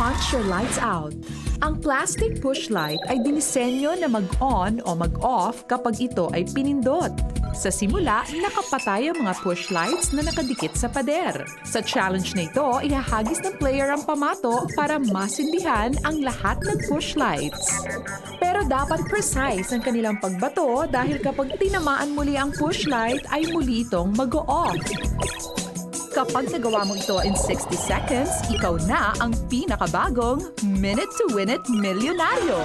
Punch Your Lights Out. Ang plastic push light ay dinisenyo na mag-on o mag-off kapag ito ay pinindot. Sa simula, nakapatay ang mga push lights na nakadikit sa pader. Sa challenge na ito, ihahagis ng player ang pamato para masindihan ang lahat ng push lights. Pero dapat precise ang kanilang pagbato dahil kapag tinamaan muli ang push light ay muli itong mag-off. Kapag nagawa mo ito in 60 seconds, ikaw na ang pinakabagong Minute to Win It Milyonaryo.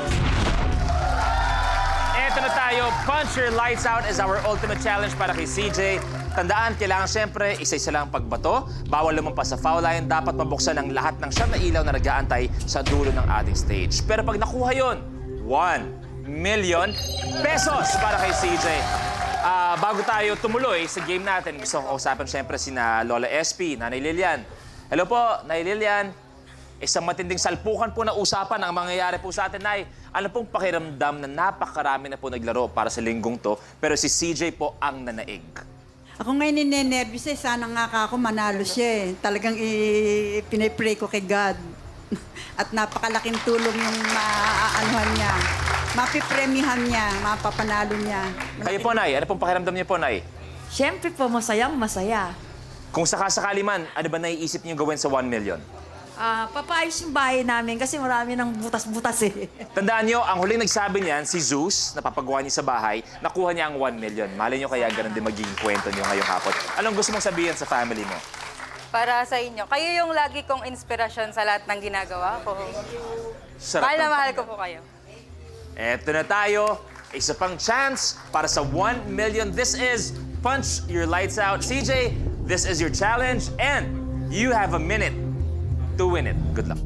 Eto na tayo, Punch Your Lights Out is our ultimate challenge para kay CJ. Tandaan, kailangan siyempre isa-isa lang ang pagbato. Bawal lumampas sa foul line. Dapat mabuksan ang lahat ng siyam na ilaw na nag-aantay sa dulo ng ating stage. Pero pag nakuha yon, 1 million pesos para kay CJ. Bago tayo tumuloy sa game natin, gusto ko kausapin siyempre sina Lola SP, Nanay Lilian. Hello po, Nanay Lilian. Isang matinding salpukan po na usapan ang mangyayari po sa atin, Nay. Ano pong pakiramdam na napakarami na po naglaro para sa linggong to, pero si CJ po ang nanaig? Ako ngayon ninenervous eh. Sana nga ako manalo siya eh. Talagang pinay-pray ko kay God. At napakalaking tulong yung maaanuhan niya. Mapipremihan niya, mapapanalo niya. Kayo po, Nay. Ano pong pakiramdam niyo po, Nay? Siyempre po, masayang-masaya. Kung sakasakali man, ano ba naiisip niyo gawin sa 1 million? Papaayos yung bahay namin kasi marami ng butas-butas eh. Tandaan niyo, ang huling nagsabi niyan, si Zeus, na papagawa niya sa bahay, nakuha niya ang 1 million. Malay niyo kaya ganun din magiging kwento niyo ngayong hapon. Anong gusto mong sabihin sa family mo? Para sa inyo, kayo yung lagi kong inspirasyon sa lahat ng ginagawa ko. Sarap Mahal na ng- mahal ko po kayo. Eto na tayo. Isa pang chance para sa 1 million. This is Punch Your Lights Out. CJ, this is your challenge and you have a minute to win it. Good luck.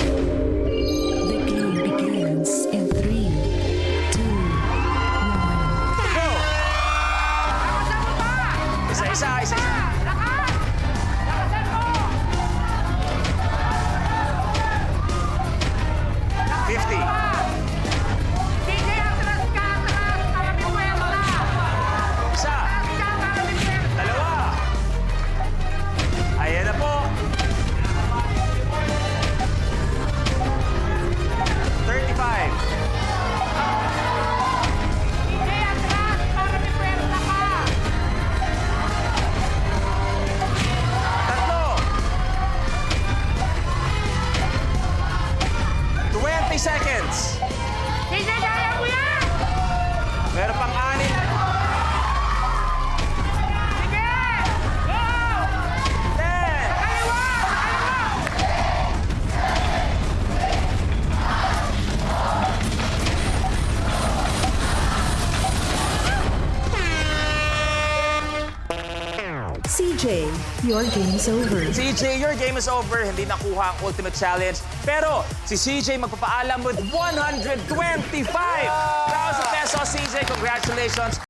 The game begins in 3, 2, 1. Go! Isa-isa, isa-isa. $50. Isa. Dalawa. Ayan na po. 35. Tatlo. 20 seconds. Meron pang 6. CJ, your game's over. CJ, your game is over. Hindi nakuha ang ultimate challenge. Pero si CJ magpapaalam with 125,000 pesos. CJ, congratulations.